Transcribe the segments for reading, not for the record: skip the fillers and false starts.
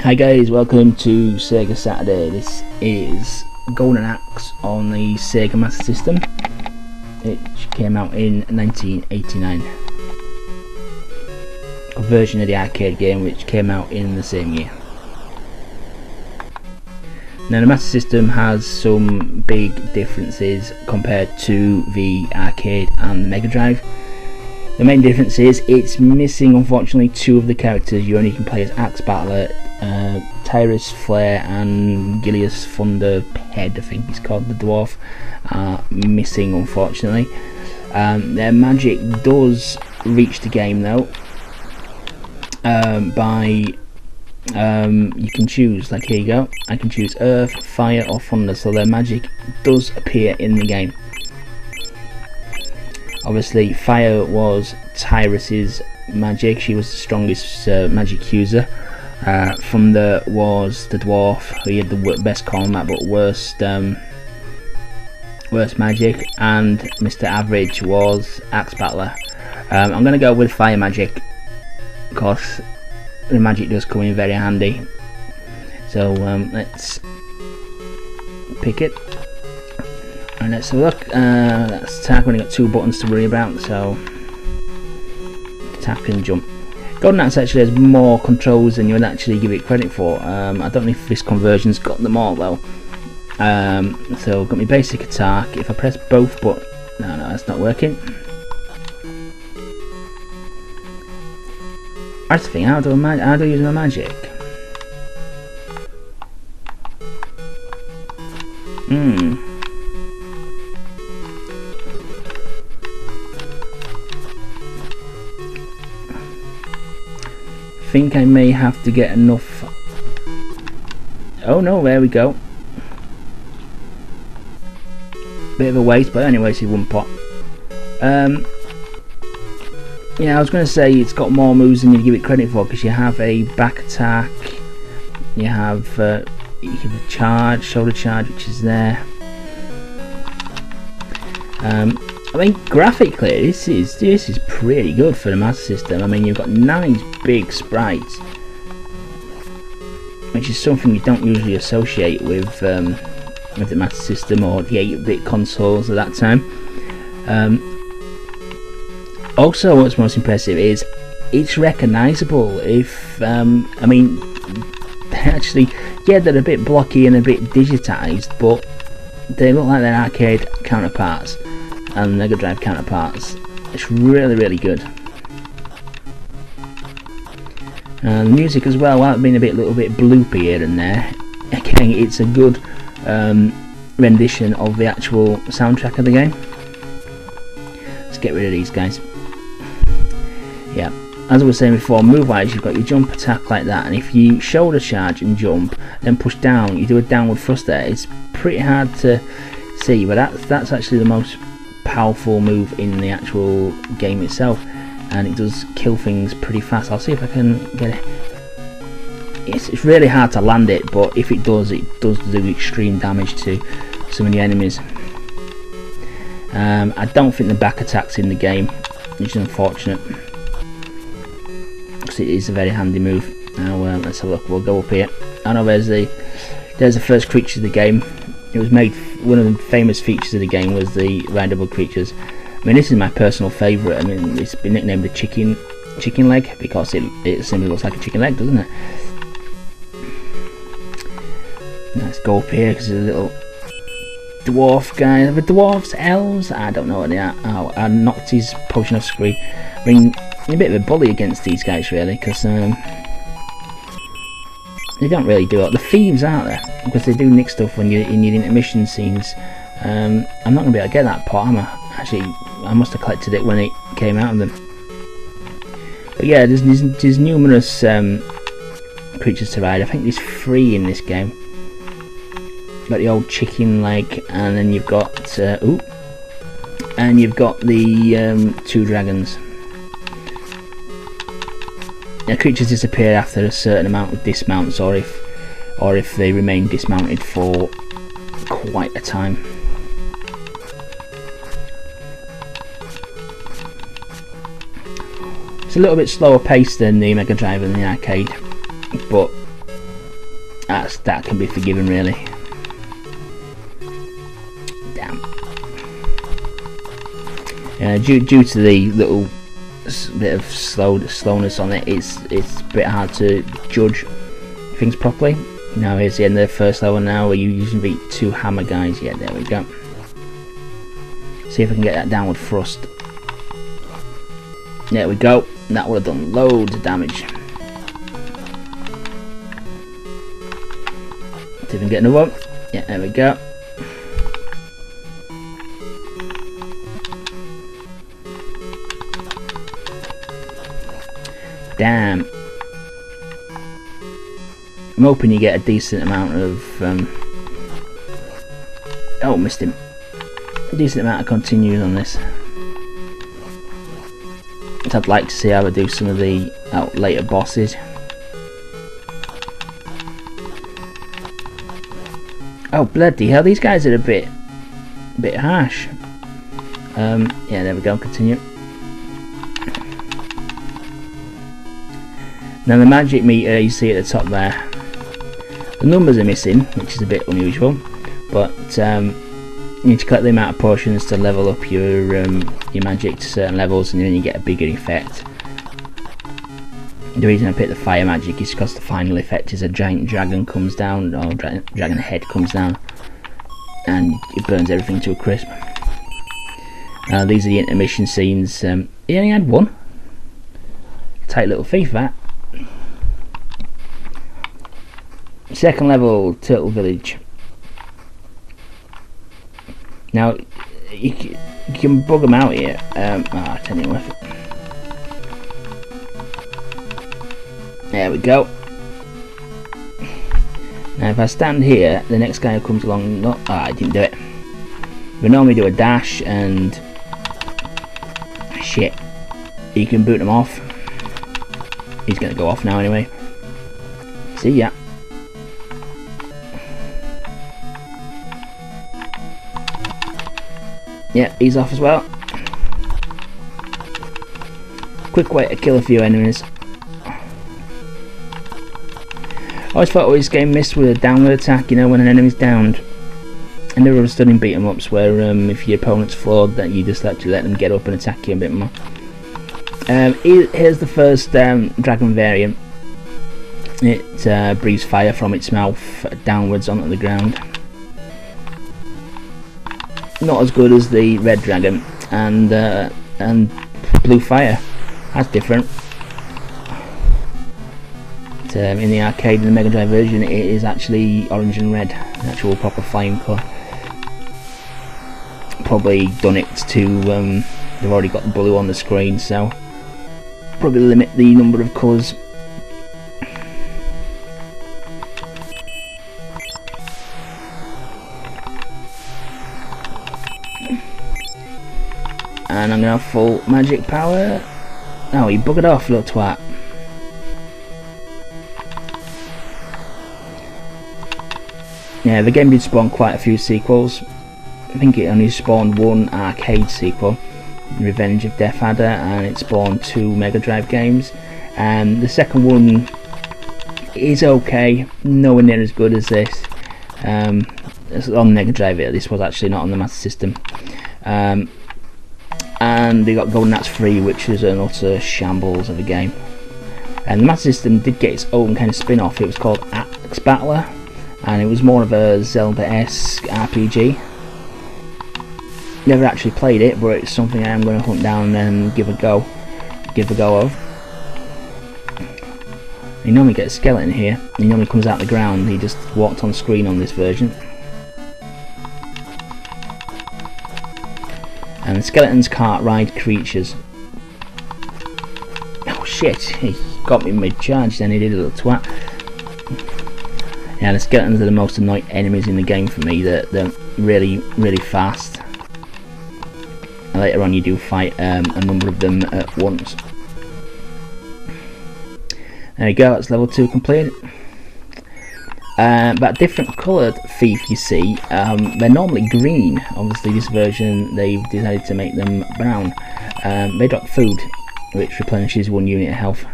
Hi guys, welcome to Sega Saturday. This is Golden Axe on the Sega Master System. It came out in 1989. A version of the arcade game which came out in the same year. Now the Master System has some big differences compared to the arcade and the Mega Drive. The main difference is it's missing, unfortunately, two of the characters. You only can play as Axe Battler, Tyrus Flare and Gilius Thunderhead, I think he's called, the dwarf, are missing, unfortunately. Their magic does reach the game though, you can choose, like here you go, I can choose Earth, Fire or Thunder, so their magic does appear in the game. Obviously Fire was Tyrus's magic, she was the strongest magic user. Thunder was the dwarf who had the best combat but worst magic, and Mr. Average was Axe Battler. I'm going to go with Fire magic because the magic does come in very handy. So let's pick it and let's have a look. Let's attack. We've only got two buttons to worry about, so attack and jump. Golden Axe actually has more controls than you would actually give it credit for. I don't know if this conversion's got them all though. So I've got my basic attack. If I press both buttons, no, that's not working. That's the thing. How do I use my magic? I think I may have to get enough. Oh no, there we go. Bit of a waste, but anyway, it's one pot. Yeah, I was going to say it's got more moves than you give it credit for, because you have a back attack, you have a charge, shoulder charge, which is there. I mean, graphically, this is pretty good for the Master System. I mean, you've got nice big sprites, which is something you don't usually associate with the Master System or the 8-bit consoles at that time. Also, what's most impressive is it's recognisable. If I mean, actually, yeah, they're a bit blocky and a bit digitised, but they look like their arcade counterparts and Mega Drive counterparts. It's really good. And the music as well, while it's been a little bit bloopy here and there, again, it's a good rendition of the actual soundtrack of the game. Let's get rid of these guys. Yeah, as I was saying before, move wise, you've got your jump attack like that, and if you shoulder charge and jump, then push down, you do a downward thrust there. It's pretty hard to see, but that's actually the most powerful move in the actual game itself, and it does kill things pretty fast. I'll see if I can get it. It's really hard to land it, but if it does do extreme damage to some of the enemies. I don't think the back attack's in the game, which is unfortunate, because it is a very handy move. Now let's have a look. We'll go up here. I know there's the first creature of the game. It was made, one of the famous features of the game was the rideable creatures. I mean, this is my personal favourite. I mean, it's been nicknamed the chicken leg because it simply looks like a chicken leg, doesn't it? Let's go up here because there's a little dwarf guy. The dwarves, elves, I don't know what they are. Oh, I knocked his potion off screen. I mean, a bit of a bully against these guys really, because they don't really do it. The thieves, aren't they? Because they do nick stuff when you're in your intermission scenes. I'm not going to be able to get that pot, am I? Actually, I must have collected it when it came out of them. But yeah, there's numerous creatures to ride. I think there's 3 in this game. You've got the old chicken leg, and then you've got and you've got the 2 dragons. Now, creatures disappear after a certain amount of dismounts, or if they remain dismounted for quite a time. It's a little bit slower paced than the Mega Drive and the arcade, but that can be forgiven, really. Damn. Due to the little bit of slowness on it, it's a bit hard to judge things properly. Now here's the end of the first level now, where you usually beat 2 hammer guys. Yeah, there we go. See if I can get that downward thrust. There we go. That would have done loads of damage. See if we can get another one. Yeah, there we go. Damn. I'm hoping you get a decent amount of oh, missed him. A decent amount of continues on this. I'd like to see how I do some of the later bosses. Oh bloody hell, these guys are a bit harsh. Yeah, there we go, continue. Now the magic meter you see at the top there, the numbers are missing, which is a bit unusual, but you need to collect the amount of potions to level up your magic to certain levels, and then you get a bigger effect. The reason I picked the fire magic is because the final effect is a giant dragon comes down, or dragon head comes down, and it burns everything to a crisp. These are the intermission scenes. He only had one. Tight little thief, that. Second level, Turtle Village. Now you can bug them out here. I tell you what. There we go. Now if I stand here, the next guy who comes along. No, I didn't do it. We normally do a dash and shit. You can boot him off. He's gonna go off now anyway. See ya. Yeah, he's off as well. Quick way to kill a few enemies. I always thought this game missed with a downward attack, you know, when an enemy's downed. And there are stunning beat 'em ups where if your opponent's flawed, that you just actually let them get up and attack you a bit more. Here's the first dragon variant. It breathes fire from its mouth downwards onto the ground. Not as good as the red dragon and blue fire. That's different. In the arcade, in the Mega Drive version, it is actually orange and red, an actual proper flying colour. Probably done it to they've already got the blue on the screen, so probably limit the number of colours. And I'm gonna have full magic power. Oh, he buggered off, little twat. Yeah, the game did spawn quite a few sequels. I think it only spawned one arcade sequel, Revenge of Death Adder, and it spawned 2 Mega Drive games. And the second one is okay, nowhere near as good as this. It's on Mega Drive, this was actually not on the Master System. And they got Golden Axe 3, which is an utter shambles of a game. And the Master System did get its own kind of spin-off. It was called Axe Battler, and it was more of a Zelda-esque RPG. Never actually played it, but it's something I am going to hunt down and give a go of. You normally get a skeleton here. He normally comes out the ground. He just walked on screen on this version. And the skeletons can't ride creatures. Oh shit, he got me mid-charge then, he did, a little twat. Yeah, the skeletons are the most annoying enemies in the game for me. They're really, really fast. And later on you do fight a number of them at once. There you go, that's level 2 complete. But different coloured thief, you see. They're normally green. Obviously this version they've decided to make them brown. They drop food, which replenishes 1 unit of health.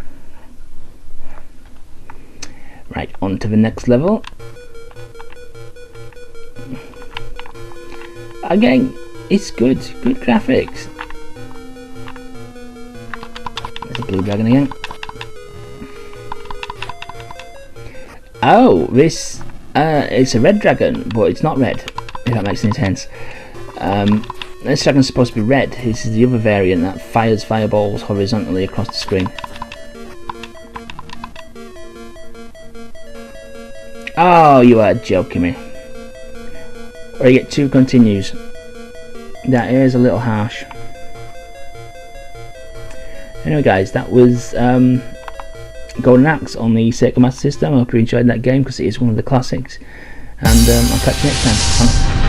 Right, on to the next level. Again, it's good graphics. There's a blue dragon again. Oh, this it's a red dragon, but it's not red, if that makes any sense. This dragon's supposed to be red. This is the other variant that fires fireballs horizontally across the screen. Oh, you are joking me. Or you get 2 continues. That is a little harsh. Anyway guys, that was Golden Axe on the Sega Master System. I hope you enjoyed that game because it is one of the classics. And I'll catch you next time.